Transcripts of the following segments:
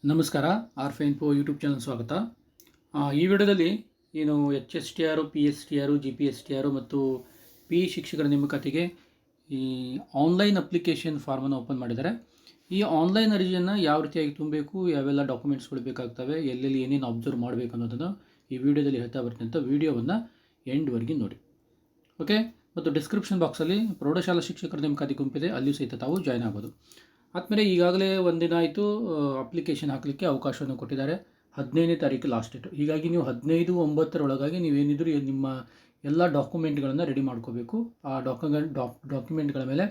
ನಮಸ್ಕಾರ. ಆರ್ಫೈನ್ಫೋ YouTube channel ಸ್ವಾಗತ. ಈ ವಿಡಿಯೋದಲ್ಲಿ ಏನು HSTR, PSTR, GPSTR ಮತ್ತು ಪಿ ಶಿಕ್ಷಕರ ನೇಮಕಾತಿಗೆ ಈ ಆನ್ಲೈನ್ ಅಪ್ಲಿಕೇಶನ್ ಫಾರ್ಮನ್ನು ಓಪನ್ ಮಾಡಿದ್ದಾರೆ. ಈ ಆನ್ಲೈನ್ ಅರ್ಜಿಯನ್ನು ಯಾವ ರೀತಿಯಾಗಿ ತುಂಬಬೇಕು, ಯಾವೆಲ್ಲ ಡಾಕ್ಯುಮೆಂಟ್ಸ್ಗಳು ಬೇಕಾಗ್ತವೆ, ಎಲ್ಲೆಲ್ಲಿ ಏನೇನು ಅಬ್ಸರ್ವ್ ಮಾಡಬೇಕು ಅನ್ನೋದನ್ನು ಈ ವಿಡಿಯೋದಲ್ಲಿ ಹೇಳ್ತಾ ಬರ್ತೀನಿ ಅಂತ ವಿಡಿಯೋವನ್ನು ಎಂಡ್ವರೆಗೆ ನೋಡಿ. ಓಕೆ. ಮತ್ತು ಡಿಸ್ಕ್ರಿಪ್ಷನ್ ಬಾಕ್ಸಲ್ಲಿ ಪ್ರೌಢಶಾಲಾ ಶಿಕ್ಷಕರ ನೇಮಕಾತಿ ಗುಂಪಿದೆ, ಅಲ್ಲಿಯೂ ಸಹಿತ ತಾವು ಜಾಯ್ನ್ ಆಗ್ಬೋದು. ಆದಮೇಲೆ ಈಗಾಗಲೇ ಒಂದಿನ ಆಯಿತು ಅಪ್ಲಿಕೇಶನ್ ಹಾಕಲಿಕ್ಕೆ ಅವಕಾಶವನ್ನು ಕೊಟ್ಟಿದ್ದಾರೆ. 15ನೇ ತಾರೀಕು ಲಾಸ್ಟ್ ಡೇಟು. ಹೀಗಾಗಿ ನೀವು 15/9 ನೀವೇನಿದ್ರು ನಿಮ್ಮ ಎಲ್ಲ ಡಾಕ್ಯುಮೆಂಟ್ಗಳನ್ನು ರೆಡಿ ಮಾಡ್ಕೋಬೇಕು. ಆ ಡಾಕ್ಯುಮೆಂಟ್ಗಳ ಮೇಲೆ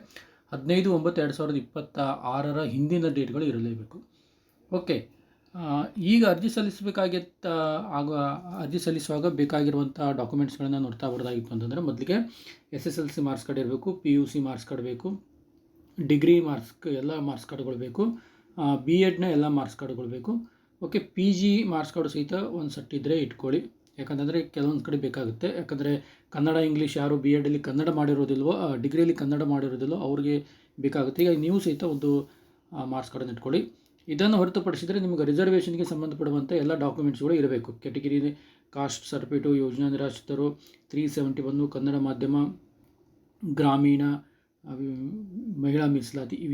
15/9/2026 ಹಿಂದಿನ ಡೇಟ್ಗಳು ಇರಲೇಬೇಕು. ಓಕೆ. ಈಗ ಅರ್ಜಿ ಸಲ್ಲಿಸುವಾಗ ಬೇಕಾಗಿರುವಂಥ ಡಾಕ್ಯುಮೆಂಟ್ಸ್ಗಳನ್ನು ನೋಡ್ತಾ ಬರೋದಾಗಿತ್ತು ಅಂತಂದರೆ, ಮೊದಲಿಗೆ SSLC ಮಾರ್ಕ್ಸ್ ಕಾರ್ಡ್ ಇರಬೇಕು, PUC ಮಾರ್ಕ್ಸ್ ಕಾರ್ಡ್ ಬೇಕು, ಡಿಗ್ರಿ ಎಲ್ಲ ಮಾರ್ಕ್ಸ್ ಕಾರ್ಡ್ಗಳು ಬೇಕು, B.Edನ ಎಲ್ಲ ಮಾರ್ಕ್ಸ್ ಕಾರ್ಡ್ಗಳು ಬೇಕು. ಓಕೆ. PG ಮಾರ್ಕ್ಸ್ ಕಾರ್ಡು ಸಹಿತ ಒಂದು ಸೆಟ್ ಇದ್ದರೆ ಇಟ್ಕೊಳ್ಳಿ, ಯಾಕಂತಂದರೆ ಕೆಲವೊಂದು ಕಡೆ ಬೇಕಾಗುತ್ತೆ. ಯಾಕಂದರೆ ಕನ್ನಡ ಇಂಗ್ಲೀಷ್ ಯಾರು B.Edಲ್ಲಿ ಕನ್ನಡ ಮಾಡಿರೋದಿಲ್ವೋ, ಡಿಗ್ರಿಯಲ್ಲಿ ಕನ್ನಡ ಮಾಡಿರೋದಿಲ್ವೋ ಅವ್ರಿಗೆ ಬೇಕಾಗುತ್ತೆ. ಈಗ ನೀವು ಸಹಿತ ಒಂದು ಮಾರ್ಕ್ಸ್ ಕಾರ್ಡನ್ನು ಇಟ್ಕೊಳ್ಳಿ. ಇದನ್ನು ಹೊರತುಪಡಿಸಿದರೆ ನಿಮಗೆ ರಿಸರ್ವೇಷನ್ಗೆ ಸಂಬಂಧಪಡುವಂಥ ಎಲ್ಲ ಡಾಕ್ಯುಮೆಂಟ್ಸ್ಗಳು ಇರಬೇಕು. ಕ್ಯಾಟಗಿರಿ ಕಾಸ್ಟ್ ಸರ್ಟಿಫಿಕೇಟು, ಯೋಜನಾ ನಿರಾಶ್ರಿತರು, 371 ಕನ್ನಡ ಮಾಧ್ಯಮ, ಗ್ರಾಮೀಣ, ಮಹಿಳಾ ಮೀಸಲಾತಿ, ಇವು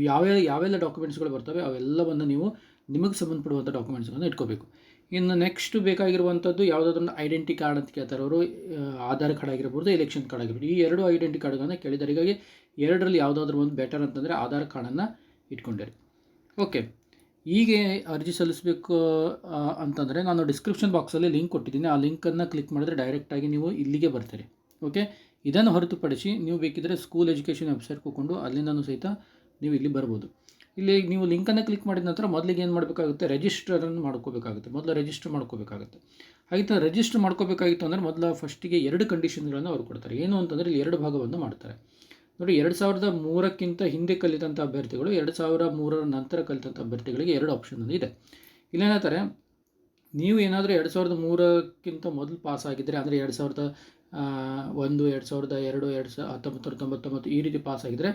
ಯಾವೆಲ್ಲ ಡಾಕ್ಯುಮೆಂಟ್ಸ್ಗಳು ಬರ್ತವೆ ಅವೆಲ್ಲವನ್ನು ನೀವು ನಿಮಗೆ ಸಂಬಂಧಪಡುವಂಥ ಡಾಕ್ಯುಮೆಂಟ್ಸ್ಗಳನ್ನು ಇಟ್ಕೋಬೇಕು. ಇನ್ನು ನೆಕ್ಸ್ಟ್ ಬೇಕಾಗಿರುವಂಥದ್ದು ಯಾವುದಾದ್ರೂ ಐಡೆಂಟಿ ಕಾರ್ಡ್ ಅಂತ ಕೇಳ್ತಾರೆ ಅವರು. ಆಧಾರ್ ಕಾರ್ಡ್ ಆಗಿರ್ಬೋದು, ಎಲೆಕ್ಷನ್ ಕಾರ್ಡ್ ಆಗಿರ್ಬೋದು. ಈ ಎರಡು ಐಡೆಂಟಿ ಕಾರ್ಡ್ಗಳನ್ನು ಕೇಳಿದ್ದಾರೆ. ಹೀಗಾಗಿ ಎರಡರಲ್ಲಿ ಯಾವುದಾದ್ರೂ ಒಂದು ಬೆಟರ್ ಅಂತಂದರೆ ಆಧಾರ್ ಕಾರ್ಡನ್ನು ಇಟ್ಕೊಂಡಿರಿ. ಓಕೆ. ಹೀಗೆ ಅರ್ಜಿ ಸಲ್ಲಿಸಬೇಕು ಅಂತಂದರೆ ನಾನು ಡಿಸ್ಕ್ರಿಪ್ಷನ್ ಬಾಕ್ಸಲ್ಲಿ ಲಿಂಕ್ ಕೊಟ್ಟಿದ್ದೀನಿ. ಆ ಲಿಂಕನ್ನು ಕ್ಲಿಕ್ ಮಾಡಿದ್ರೆ ಡೈರೆಕ್ಟಾಗಿ ನೀವು ಇಲ್ಲಿಗೆ ಬರ್ತೀರಿ. ಓಕೆ. ಇದನ್ನು ಹೊರತುಪಡಿಸಿ ನೀವು ಬೇಕಿದ್ದರೆ ಸ್ಕೂಲ್ ಎಜುಕೇಷನ್ ವೆಬ್ಸೈಟ್ ಹೋಗ್ಕೊಂಡು ಅಲ್ಲಿಂದನೂ ಸಹಿತ ನೀವು ಇಲ್ಲಿ ಬರ್ಬೋದು. ಇಲ್ಲಿ ನೀವು ಲಿಂಕನ್ನು ಕ್ಲಿಕ್ ಮಾಡಿದ ನಂತರ ಮೊದಲಿಗೆ ಏನು ಮಾಡಬೇಕಾಗುತ್ತೆ, ರಿಜಿಸ್ಟರನ್ನು ಮಾಡ್ಕೋಬೇಕಾಗುತ್ತೆ. ಮೊದಲು ರಿಜಿಸ್ಟರ್ ಮಾಡ್ಕೋಬೇಕಾಗುತ್ತೆ. ಹಾಗೆ ರಿಜಿಸ್ಟರ್ ಮಾಡ್ಕೋಬೇಕಾಗಿತ್ತು ಅಂದರೆ ಮೊದಲು ಫಸ್ಟಿಗೆ 2 ಕಂಡೀಷನ್ಗಳನ್ನು ಅವ್ರು ಕೊಡ್ತಾರೆ. ಏನು ಅಂತಂದರೆ ಇಲ್ಲಿ 2 ಭಾಗವನ್ನು ಮಾಡ್ತಾರೆ ನೋಡಿ. 2003ಕ್ಕಿಂತ ಹಿಂದೆ ಕಲಿತಂಥ ಅಭ್ಯರ್ಥಿಗಳು, 2003 ನಂತರ ಕಲಿತಂಥ ಅಭ್ಯರ್ಥಿಗಳಿಗೆ 2 ಆಪ್ಷನ್ ಇದೆ. ಇಲ್ಲೇನಾಗ್ತಾರೆ, ನೀವು ಏನಾದರೂ 2003ಕ್ಕಿಂತ ಮೊದಲು ಪಾಸ್ ಆಗಿದ್ದರೆ ಅಂದರೆ 2001, 2002, 1999 ಈ ರೀತಿ ಪಾಸ್ ಆಗಿದ್ದರೆ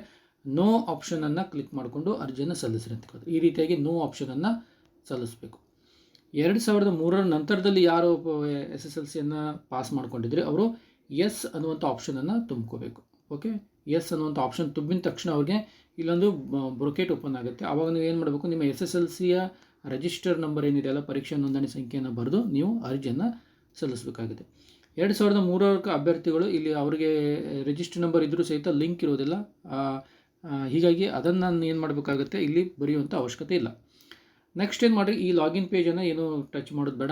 ನೋ ಆಪ್ಷನನ್ನು ಕ್ಲಿಕ್ ಮಾಡಿಕೊಂಡು ಅರ್ಜಿಯನ್ನು ಸಲ್ಲಿಸ್ರಿ ಅಂತ ಹೇಳ್ತಾರೆ. ಈ ರೀತಿಯಾಗಿ ನೋ ಆಪ್ಷನನ್ನು ಸಲ್ಲಿಸಬೇಕು. 2003 ನಂತರದಲ್ಲಿ ಯಾರು SSLCಯನ್ನು ಪಾಸ್ ಮಾಡ್ಕೊಂಡಿದ್ರೆ ಅವರು ಎಸ್ ಅನ್ನುವಂಥ ಆಪ್ಷನನ್ನು ತುಂಬ್ಕೋಬೇಕು. ಓಕೆ. ಎಸ್ ಅನ್ನುವಂಥ ಆಪ್ಷನ್ ತುಂಬಿದ ತಕ್ಷಣ ಅವ್ರಿಗೆ ಇಲ್ಲೊಂದು ಬ್ರೊಕೆಟ್ ಓಪನ್ ಆಗುತ್ತೆ. ಆವಾಗ ನೀವು ಏನು ಮಾಡಬೇಕು, ನಿಮ್ಮ SSLCಯ ರಿಜಿಸ್ಟರ್ ನಂಬರ್ ಏನಿದೆಯಲ್ಲ, ಪರೀಕ್ಷಾ ನೋಂದಣಿ ಸಂಖ್ಯೆಯನ್ನು ಬರೆದು ನೀವು ಅರ್ಜಿಯನ್ನು ಸಲ್ಲಿಸಬೇಕಾಗಿದೆ. 2003 ಅಭ್ಯರ್ಥಿಗಳು ಇಲ್ಲಿ ಅವರಿಗೆ ರಿಜಿಸ್ಟರ್ ನಂಬರ್ ಇದ್ದರೂ ಸಹಿತ ಲಿಂಕ್ ಇರೋದಿಲ್ಲ. ಹೀಗಾಗಿ ಅದನ್ನು ನಾನು ಏನು ಮಾಡಬೇಕಾಗುತ್ತೆ, ಇಲ್ಲಿ ಬರೆಯುವಂಥ ಅವಶ್ಯಕತೆ ಇಲ್ಲ. ನೆಕ್ಸ್ಟ್ ಏನು ಮಾಡಿರಿ, ಈ ಲಾಗಿನ್ ಪೇಜನ್ನು ಏನು ಟಚ್ ಮಾಡೋದು ಬೇಡ.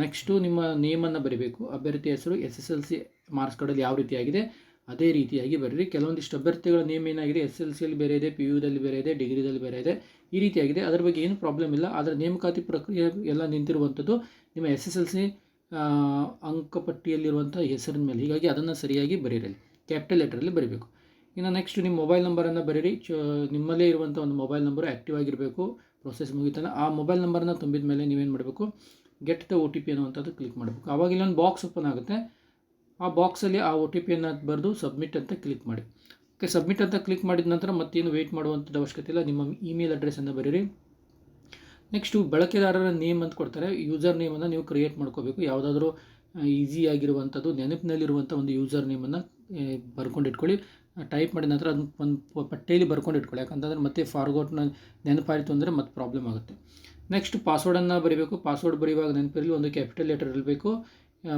ನೆಕ್ಸ್ಟು ನಿಮ್ಮ ನೇಮನ್ನು ಬರೀಬೇಕು. ಅಭ್ಯರ್ಥಿ ಹೆಸರು SSLC ಮಾರ್ಕ್ಸ್ ಕಾರ್ಡಲ್ಲಿ ಯಾವ ರೀತಿಯಾಗಿದೆ ಅದೇ ರೀತಿಯಾಗಿ ಬರೀರಿ. ಕೆಲವೊಂದಿಷ್ಟು ಅಭ್ಯರ್ಥಿಗಳ ನೇಮ್ ಏನಾಗಿದೆ, SSLCಯಲ್ಲಿ ಬೇರೆ ಇದೆ, PUದಲ್ಲಿ ಬೇರೆ ಇದೆ, ಡಿಗ್ರಿದಲ್ಲಿ ಬೇರೆ ಇದೆ, ಈ ರೀತಿಯಾಗಿದೆ. ಅದರ ಬಗ್ಗೆ ಏನು ಪ್ರಾಬ್ಲಮ್ ಇಲ್ಲ. ಆದರೆ ನೇಮಕಾತಿ ಪ್ರಕ್ರಿಯೆ ಎಲ್ಲ ನಿಂತಿರುವಂಥದ್ದು ನಿಮ್ಮ SSLC ಅಂಕಪಟ್ಟಿಯಲ್ಲಿರುವಂಥ ಹೆಸರಿನ ಮೇಲೆ. ಹೀಗಾಗಿ ಅದನ್ನು ಸರಿಯಾಗಿ ಬರೀರಿ, ಕ್ಯಾಪಿಟಲ್ ಲೆಟರಲ್ಲಿ ಬರೀಬೇಕು. ಇನ್ನು ನೆಕ್ಸ್ಟ್ ನಿಮ್ಮ ಮೊಬೈಲ್ ನಂಬರನ್ನು ಬರೀರಿ. ನಿಮ್ಮಲ್ಲೇ ಇರುವಂಥ ಒಂದು ಮೊಬೈಲ್ ನಂಬರು ಆ್ಯಕ್ಟಿವ್ ಆಗಿರಬೇಕು. ಪ್ರೊಸೆಸ್ ಮುಗಿತಾನೆ ಆ ಮೊಬೈಲ್ ನಂಬರನ್ನು ತುಂಬಿದ ಮೇಲೆ ನೀವೇನು ಮಾಡಬೇಕು, ಗೆಟ್ ದ OTP ಅನ್ನುವಂಥದ್ದು ಕ್ಲಿಕ್ ಮಾಡಬೇಕು. ಆವಾಗ ಇಲ್ಲೊಂದು ಬಾಕ್ಸ್ ಓಪನ್ ಆಗುತ್ತೆ. ಆ ಬಾಕ್ಸಲ್ಲಿ ಆ OTPಯನ್ನು ಬರೆದು ಸಬ್ಮಿಟ್ ಅಂತ ಕ್ಲಿಕ್ ಮಾಡಿ. ಓಕೆ. ಸಬ್ಮಿಟ್ ಅಂತ ಕ್ಲಿಕ್ ಮಾಡಿದ ನಂತರ ಮತ್ತೇನು ವೆಯ್ಟ್ ಮಾಡುವಂಥದ್ದು ಅವಶ್ಯಕತೆ ಇಲ್ಲ. ನಿಮ್ಮ ಇಮೇಲ್ ಅಡ್ರೆಸ್ಸನ್ನು ಬರೀರಿ. ನೆಕ್ಸ್ಟು ಬಳಕೆದಾರರ ನೇಮ್ ಅಂತ ಕೊಡ್ತಾರೆ. ಯೂಸರ್ ನೇಮನ್ನು ನೀವು ಕ್ರಿಯೇಟ್ ಮಾಡ್ಕೋಬೇಕು. ಯಾವುದಾದ್ರೂ ಈಸಿಯಾಗಿರುವಂಥದ್ದು ನೆನಪಿನಲ್ಲಿರುವಂಥ ಒಂದು ಯೂಸರ್ ನೇಮನ್ನು ಬರ್ಕೊಂಡಿಟ್ಕೊಳ್ಳಿ. ಟೈಪ್ ಮಾಡಿದ ನಂತರ ಅದನ್ನು ಒಂದು ಪಟ್ಟಿಯಲ್ಲಿ ಬರ್ಕೊಂಡಿಟ್ಕೊಳ್ಳಿ. ಯಾಕಂತಂದರೆ ಮತ್ತೆ ಫಾರ್ಗೋಟ್ನ ನೆನಪಾಯಿತು ಅಂದರೆ ಮತ್ತೆ ಪ್ರಾಬ್ಲಮ್ ಆಗುತ್ತೆ. ನೆಕ್ಸ್ಟ್ ಪಾಸ್ವರ್ಡನ್ನು ಬರೀಬೇಕು. ಪಾಸ್ವರ್ಡ್ ಬರೆಯುವಾಗ ನೆನಪಿರಲಿ, ಒಂದು ಕ್ಯಾಪಿಟಲ್ ಲೆಟರ್ ಇರಬೇಕು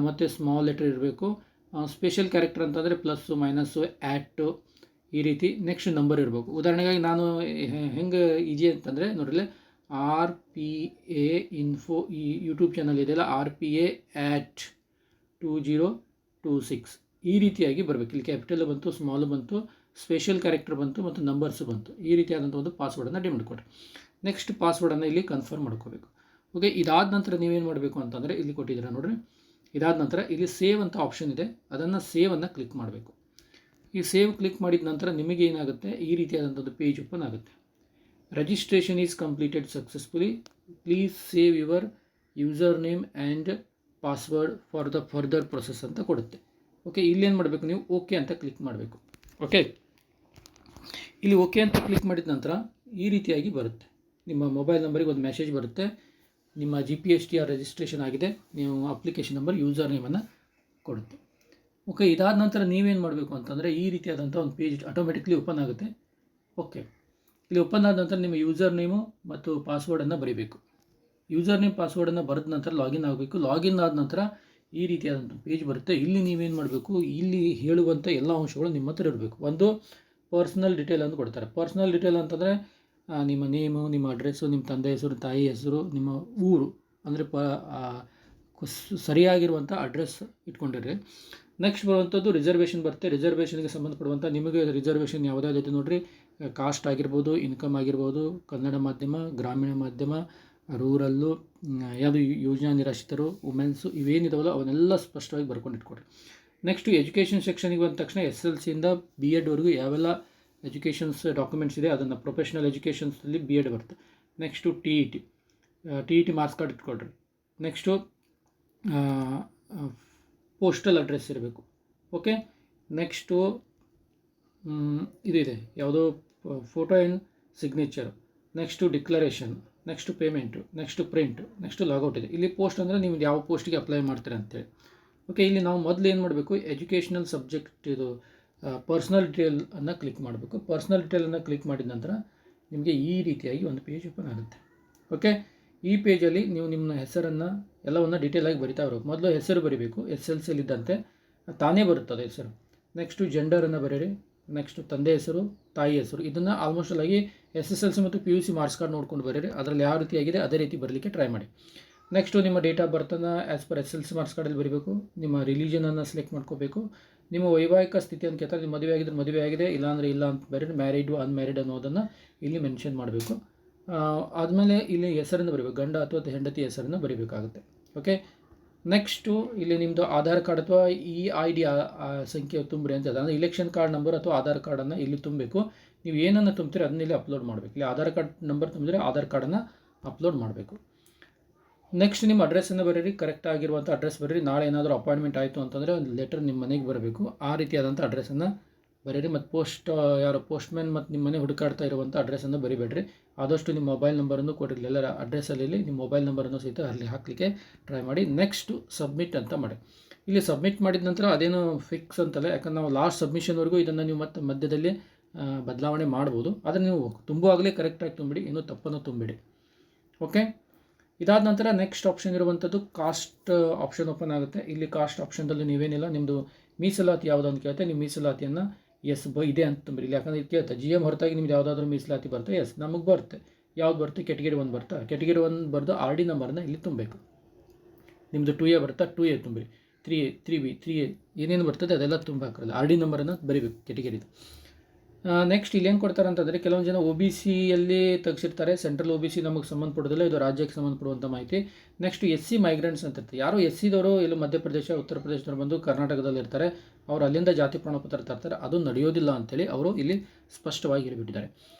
ಮತ್ತು ಸ್ಮಾಲ್ ಲೆಟರ್ ಇರಬೇಕು. ಸ್ಪೆಷಲ್ ಕ್ಯಾರೆಕ್ಟರ್ ಅಂತಂದರೆ ಪ್ಲಸ್ಸು, ಮೈನಸ್ಸು, @ ಈ ರೀತಿ. ನೆಕ್ಸ್ಟ್ ನಂಬರ್ ಇರಬೇಕು. ಉದಾಹರಣೆಗಾಗಿ ನಾನು ಹೆಂಗೆ ಈಜಿ ಅಂತಂದರೆ ನೋಡ್ರಿ, RPA ಇನ್ಫೋ ಈ ಯೂಟ್ಯೂಬ್ ಚಾನಲ್ ಇದೆಯಲ್ಲ, RPA@2026 ಈ ರೀತಿಯಾಗಿ ಬರಬೇಕು. ಇಲ್ಲಿ ಕ್ಯಾಪಿಟಲ್ ಬಂತು, ಸ್ಮಾಲ್ ಬಂತು, ಸ್ಪೆಷಲ್ ಕ್ಯಾರೆಕ್ಟರ್ ಬಂತು ಮತ್ತು ನಂಬರ್ಸ್ ಬಂತು. ಈ ರೀತಿಯಾದಂಥ ಒಂದು ಪಾಸ್ವರ್ಡನ್ನು ರೆಡಿ ಮಾಡಿಕೊಡ್ರಿ. ನೆಕ್ಸ್ಟ್ ಪಾಸ್ವರ್ಡನ್ನು ಇಲ್ಲಿ ಕನ್ಫರ್ಮ್ ಮಾಡ್ಕೋಬೇಕು. ಓಕೆ. ಇದಾದ ನಂತರ ನೀವೇನು ಮಾಡಬೇಕು ಅಂತಂದರೆ ಇಲ್ಲಿ ಕೊಟ್ಟಿದ್ದೀರಾ ನೋಡಿರಿ. ಇದಾದ ನಂತರ ಇಲ್ಲಿ ಸೇವ್ ಅಂತ ಆಪ್ಷನ್ ಇದೆ, ಅದನ್ನು ಸೇವನ್ನು ಕ್ಲಿಕ್ ಮಾಡಬೇಕು. ಈ ಸೇವ್ ಕ್ಲಿಕ್ ಮಾಡಿದ ನಂತರ ನಿಮಗೆ ಏನಾಗುತ್ತೆ, ಈ ರೀತಿಯಾದಂಥದ್ದು ಪೇಜ್ ಓಪನ್ ಆಗುತ್ತೆ. Registration is completed successfully, please save your user name and password for the further process ಅಂತ ಕೊಡುತ್ತೆ. ಓಕೆ. ಇಲ್ಲೇನು ಮಾಡಬೇಕು, ನೀವು ಓಕೆ ಅಂತ ಕ್ಲಿಕ್ ಮಾಡಬೇಕು. ಓಕೆ. ಇಲ್ಲಿ ಓಕೆ ಅಂತ ಕ್ಲಿಕ್ ಮಾಡಿದ ನಂತರ ಈ ರೀತಿಯಾಗಿ ಬರುತ್ತೆ. ನಿಮ್ಮ ಮೊಬೈಲ್ ನಂಬರಿಗೆ ಒಂದು ಮೆಸೇಜ್ ಬರುತ್ತೆ. ನಿಮ್ಮ GPSTR ರಿಜಿಸ್ಟ್ರೇಷನ್ ಆಗಿದೆ, ನೀವು ಅಪ್ಲಿಕೇಶನ್ ನಂಬರ್, ಯೂಸರ್ ನೇಮನ್ನು ಕೊಡುತ್ತೆ. ಓಕೆ, ಇದಾದ ನಂತರ ನೀವೇನು ಮಾಡಬೇಕು ಅಂತಂದರೆ ಈ ರೀತಿಯಾದಂಥ ಒಂದು ಪೇಜ್ ಆಟೋಮೆಟಿಕ್ಲಿ ಓಪನ್ ಆಗುತ್ತೆ. ಓಕೆ, ಇಲ್ಲಿ ಓಪನ್ ಆದ ನಂತರ ನಿಮ್ಮ ಯೂಸರ್ ನೇಮು ಮತ್ತು ಪಾಸ್ವರ್ಡನ್ನು ಬರೀಬೇಕು. ಯೂಸರ್ ನೇಮ್ ಪಾಸ್ವರ್ಡನ್ನು ಬರೆದ ನಂತರ ಲಾಗಿನ್ ಆಗಬೇಕು. ಲಾಗಿನ್ ಆದ ನಂತರ ಈ ರೀತಿಯಾದಂಥ ಪೇಜ್ ಬರುತ್ತೆ. ಇಲ್ಲಿ ನೀವೇನು ಮಾಡಬೇಕು, ಇಲ್ಲಿ ಹೇಳುವಂಥ ಎಲ್ಲ ಅಂಶಗಳು ನಿಮ್ಮ ಹತ್ರ ಇರಬೇಕು. ಒಂದು ಪರ್ಸ್ನಲ್ ಡೀಟೇಲ್ ಅಂತ ಕೊಡ್ತಾರೆ. ಪರ್ಸ್ನಲ್ ಡೀಟೇಲ್ ಅಂತಂದರೆ ನಿಮ್ಮ ನೇಮು, ನಿಮ್ಮ ಅಡ್ರೆಸ್ಸು, ನಿಮ್ಮ ತಂದೆ ಹೆಸರು, ತಾಯಿ ಹೆಸರು, ನಿಮ್ಮ ಊರು ಅಂದರೆ ಸರಿಯಾಗಿರುವಂಥ ಅಡ್ರೆಸ್ ಇಟ್ಕೊಂಡಿರಿ. ನೆಕ್ಸ್ಟ್ ಬರುವಂಥದ್ದು ರಿಸರ್ವೇಷನ್ ಬರುತ್ತೆ. ರಿಸರ್ವೇಷನ್ಗೆ ಸಂಬಂಧಪಡುವಂಥ ನಿಮಗೆ ರಿಸರ್ವೇಷನ್ ಯಾವುದಾದ್ರು ನೋಡಿ, ಕಾಸ್ಟ್ ಆಗಿರ್ಬೋದು, ಇನ್ಕಮ್ ಆಗಿರ್ಬೋದು, ಕನ್ನಡ ಮಾಧ್ಯಮ, ಗ್ರಾಮೀಣ ಮಾಧ್ಯಮ, ರೂರಲ್ಲು, ಯಾವುದು ಯೋಜನಾ ನಿರಾಶ್ರಿತರು, ವುಮೆನ್ಸು, ಇವೇನಿದಾವಲ್ಲ ಅವನ್ನೆಲ್ಲ ಸ್ಪಷ್ಟವಾಗಿ ಬರ್ಕೊಂಡು ಇಟ್ಕೊಡ್ರಿ. ನೆಕ್ಸ್ಟು ಎಜುಕೇಷನ್ ಸೆಕ್ಷನಿಗೆ ಬಂದ ತಕ್ಷಣ SSLCಯಿಂದ B.Ed ವರೆಗೂ ಯಾವೆಲ್ಲ ಎಜುಕೇಷನ್ಸ್ ಡಾಕ್ಯುಮೆಂಟ್ಸ್ ಇದೆ ಅದನ್ನು ಪ್ರೊಫೆಷ್ನಲ್ ಎಜುಕೇಷನ್ಸಲ್ಲಿ B.Ed ಬರುತ್ತೆ. ನೆಕ್ಸ್ಟು TET ಮಾರ್ಕ್ಸ್ ಕಾರ್ಡ್ ಇಟ್ಕೊಳ್ರಿ. ನೆಕ್ಸ್ಟು ಪೋಸ್ಟಲ್ ಅಡ್ರೆಸ್ ಇರಬೇಕು. ಓಕೆ, ನೆಕ್ಸ್ಟು ಇದು ಇದೆ ಯಾವುದೋ photo and signature, next declaration, next payment, next print, next logout ಇದೆ. ಇಲ್ಲಿ ಪೋಸ್ಟ್ ಅಂದರೆ ನೀವು ಯಾವ ಪೋಸ್ಟಿಗೆ ಅಪ್ಲೈ ಮಾಡ್ತೀರಾ ಅಂತೇಳಿ. ಓಕೆ, ಇಲ್ಲಿ ನಾವು ಮೊದಲು ಏನು ಮಾಡಬೇಕು, ಎಜುಕೇಷನಲ್ ಸಬ್ಜೆಕ್ಟ್ ಇದು ಪರ್ಸ್ನಲ್ ಡೀಟೇಲನ್ನು ಕ್ಲಿಕ್ ಮಾಡಬೇಕು. ಪರ್ಸ್ನಲ್ ಡೀಟೇಲನ್ನು ಕ್ಲಿಕ್ ಮಾಡಿದ ನಂತರ ನಿಮಗೆ ಈ ರೀತಿಯಾಗಿ ಒಂದು ಪೇಜ್ ಓಪನ್ ಆಗುತ್ತೆ. ಓಕೆ, ಈ ಪೇಜಲ್ಲಿ ನೀವು ನಿಮ್ಮ ಹೆಸರನ್ನು ಎಲ್ಲವನ್ನು ಡೀಟೇಲಾಗಿ ಬರಿತಾ ಇರಬೇಕು. ಮೊದಲು ಹೆಸರು ಬರೀಬೇಕು, SSLCಯಲ್ಲಿದ್ದಂತೆ ತಾನೇ ಬರುತ್ತದೆ ಹೆಸರು. ನೆಕ್ಸ್ಟು ಜೆಂಡರನ್ನು ಬರೀರಿ. ನೆಕ್ಸ್ಟು ತಂದೆ ಹೆಸರು, ತಾಯಿ ಹೆಸರು, ಇದನ್ನು ಆಲ್ಮೋಸ್ಟ್ ಆಗಿ SSLC ಮತ್ತು PUC ಮಾರ್ಕ್ಸ್ ಕಾರ್ಡ್ ನೋಡ್ಕೊಂಡು ಬರೀರಿ. ಅದರಲ್ಲಿ ಯಾವ ರೀತಿಯಾಗಿದೆ ಅದೇ ರೀತಿ ಬರಲಿಕ್ಕೆ ಟ್ರೈ ಮಾಡಿ. ನೆಕ್ಸ್ಟು ನಿಮ್ಮ ಡೇಟ್ ಆಫ್ ಬರ್ತನ್ನು ಆ್ಯಸ್ ಪರ್ SSLC ಮಾರ್ಕ್ಸ್ ಕಾರ್ಡಲ್ಲಿ ಬರೀಬೇಕು. ನಿಮ್ಮ ರಿಲಿಜನನ್ನು ಸೆಲೆಕ್ಟ್ ಮಾಡ್ಕೋಬೇಕು. ನಿಮ್ಮ ವೈವಾಹಿಕ ಸ್ಥಿತಿ ಅಂತ ಕೇಳ್ತಾರೆ, ನಿಮ್ಮ ಮದುವೆ ಆಗಿದ್ರೆ ಮದುವೆ ಆಗಿದೆ, ಇಲ್ಲಾಂದರೆ ಇಲ್ಲ ಅಂತ ಬರೀರಿ. ಮ್ಯಾರಿಡು ಅನ್ಮ್ಯಾರಿಡ್ ಅನ್ನೋದನ್ನು ಇಲ್ಲಿ ಮೆನ್ಷನ್ ಮಾಡಬೇಕು. ಆದಮೇಲೆ ಇಲ್ಲಿ ಹೆಸರನ್ನು ಬರೀಬೇಕು, ಗಂಡ ಅಥವಾ ಹೆಂಡತಿ ಹೆಸರನ್ನು ಬರೀಬೇಕಾಗುತ್ತೆ. ಓಕೆ, ನೆಕ್ಸ್ಟು ಇಲ್ಲಿ ನಿಮ್ಮದು ಆಧಾರ್ ಕಾರ್ಡ್ ಅಥವಾ EID ಸಂಖ್ಯೆ ತುಂಬ್ರಿ ಅಂತ ಅಂದರೆ ಇಲೆಕ್ಷನ್ ಕಾರ್ಡ್ ನಂಬರ್ ಅಥವಾ ಆಧಾರ್ ಕಾರ್ಡನ್ನು ಇಲ್ಲಿ ತುಂಬಬೇಕು. ನೀವು ಏನನ್ನು ತುಂಬ್ತೀರಿ ಅದನ್ನ ಇಲ್ಲಿ ಅಪ್ಲೋಡ್ ಮಾಡಬೇಕು. ಇಲ್ಲಿ ಆಧಾರ್ ಕಾರ್ಡ್ ನಂಬರ್ ತುಂಬಿದ್ರೆ ಆಧಾರ್ ಕಾರ್ಡನ್ನು ಅಪ್ಲೋಡ್ ಮಾಡಬೇಕು. ನೆಕ್ಸ್ಟ್ ನಿಮ್ಮ ಅಡ್ರೆಸ್ಸನ್ನು ಬರೀರಿ, ಕರೆಕ್ಟ್ ಆಗಿರುವಂಥ ಅಡ್ರೆಸ್ ಬರೀರಿ. ನಾಳೆ ಏನಾದರೂ ಅಪಾಯಿಂಟ್ಮೆಂಟ್ ಆಯಿತು ಅಂತಂದರೆ ಒಂದು ಲೆಟರ್ ನಿಮ್ಮ ಮನೆಗೆ ಬರಬೇಕು. ಆ ರೀತಿಯಾದಂಥ ಅಡ್ರೆಸ್ಸನ್ನು ಬರೀರಿ. ಮತ್ತು ಪೋಸ್ಟ್ಮ್ಯಾನ್ ಮತ್ತು ನಿಮ್ಮ ಮನೆ ಹುಡುಕಾಡ್ತಾ ಇರುವಂಥ ಅಡ್ರೆಸ್ಸನ್ನು ಬರಿಬೇಡ್ರಿ. ಆದಷ್ಟು ನಿಮ್ಮ ಮೊಬೈಲ್ ನಂಬರನ್ನು ಕೊಟ್ಟಿರಲಿ, ಎಲ್ಲರ ಅಡ್ರೆಸ್ಸಲ್ಲಿ ನಿಮ್ಮ ಮೊಬೈಲ್ ನಂಬರನ್ನು ಸಹಿತ ಅಲ್ಲಿ ಹಾಕಲಿಕ್ಕೆ ಟ್ರೈ ಮಾಡಿ. ನೆಕ್ಸ್ಟು ಸಬ್ಮಿಟ್ ಅಂತ ಮಾಡಿ. ಇಲ್ಲಿ ಸಬ್ಮಿಟ್ ಮಾಡಿದ ನಂತರ ಅದೇನು ಫಿಕ್ಸ್ ಅಂತಲ್ಲ, ಯಾಕಂದ್ರೆ ನಾವು ಲಾಸ್ಟ್ ಸಬ್ಮಿಷನ್ವರೆಗೂ ಇದನ್ನು ನೀವು ಮತ್ತೆ ಮಧ್ಯದಲ್ಲಿ ಬದಲಾವಣೆ ಮಾಡ್ಬೋದು. ಆದರೆ ನೀವು ತುಂಬುವಾಗಲೇ ಕರೆಕ್ಟಾಗಿ ತುಂಬಿಡಿ, ಏನೂ ತಪ್ಪನ್ನು ತುಂಬಿಡಿ. ಓಕೆ, ಇದಾದ ನಂತರ ನೆಕ್ಸ್ಟ್ ಆಪ್ಷನ್ ಇರುವಂಥದ್ದು ಕಾಸ್ಟ್ ಆಪ್ಷನ್ ಓಪನ್ ಆಗುತ್ತೆ. ಇಲ್ಲಿ ಕಾಸ್ಟ್ ಆಪ್ಷನ್ದಲ್ಲಿ ನೀವೇನಿಲ್ಲ, ನಿಮ್ಮದು ಮೀಸಲಾತಿ ಯಾವುದು ಅಂತ ಕೇಳುತ್ತೆ. ನೀವು ಮೀಸಲಾತಿಯನ್ನು ಇದೆ ಅಂತ ತುಂಬಿರಿ. ಇಲ್ಲಿ ಯಾಕಂದರೆ ಇದು ಕೇಳ್ತಾ GM ಹೊರತಾಗಿ ನಿಮ್ದು ಯಾವುದಾದ್ರೂ ಮೀಸಲಾತಿ ಬರುತ್ತೆ. ನಮಗೆ ಬರುತ್ತೆ. ಯಾವ್ದು ಬರುತ್ತೆ, ಕೆಟಗರಿ 1 ಬರ್ತಾ, ಕೆಟಗರಿ 1 ಬರೆದು RD ನಂಬರನ್ನ ಇಲ್ಲಿ ತುಂಬಬೇಕು. ನಿಮ್ಮದು 2A ಬರ್ತಾ 2A ತುಂಬಿರಿ, 3A 3B 3A ಏನೇನು ಬರ್ತದೆ ಅದೆಲ್ಲ ತುಂಬ ಹಾಕಿರಲ್ಲ, RD ನಂಬರನ್ನು ಬರೀಬೇಕು ಕೆಟಗರಿದು. ನೆಕ್ಸ್ಟ್ ಇಲ್ಲೇನು ಕೊಡ್ತಾರೆ ಅಂತಂದರೆ ಕೆಲವೊಂದು ಜನ OBCಯಲ್ಲಿ ತೆಗೆಸಿರ್ತಾರೆ. ಸೆಂಟ್ರಲ್ OBC ನಮಗೆ ಸಂಬಂಧಪಡೋದಿಲ್ಲ, ಇದು ರಾಜ್ಯಕ್ಕೆ ಸಂಬಂಧಪಡುವಂಥ ಮಾಹಿತಿ. ನೆಕ್ಸ್ಟ್ SC ಮೈಗ್ರೆಂಟ್ಸ್ ಅಂತ ಇರ್ತಾರೆ. ಯಾರೋ SCದವರು ಇಲ್ಲಿ ಮಧ್ಯಪ್ರದೇಶ, ಉತ್ತರ ಪ್ರದೇಶದವ್ರು ಬಂದು ಕರ್ನಾಟಕದಲ್ಲಿ ಇರ್ತಾರೆ, ಅವರು ಅಲ್ಲಿಂದ ಜಾತಿ ಪ್ರಮಾಣಪತ್ರ ತರ್ತಾರೆ, ಅದು ನಡೆಯೋದಿಲ್ಲ ಅಂತೇಳಿ ಅವರು ಇಲ್ಲಿ ಸ್ಪಷ್ಟವಾಗಿ ಹೇಳಿಬಿಟ್ಟಿದ್ದಾರೆ.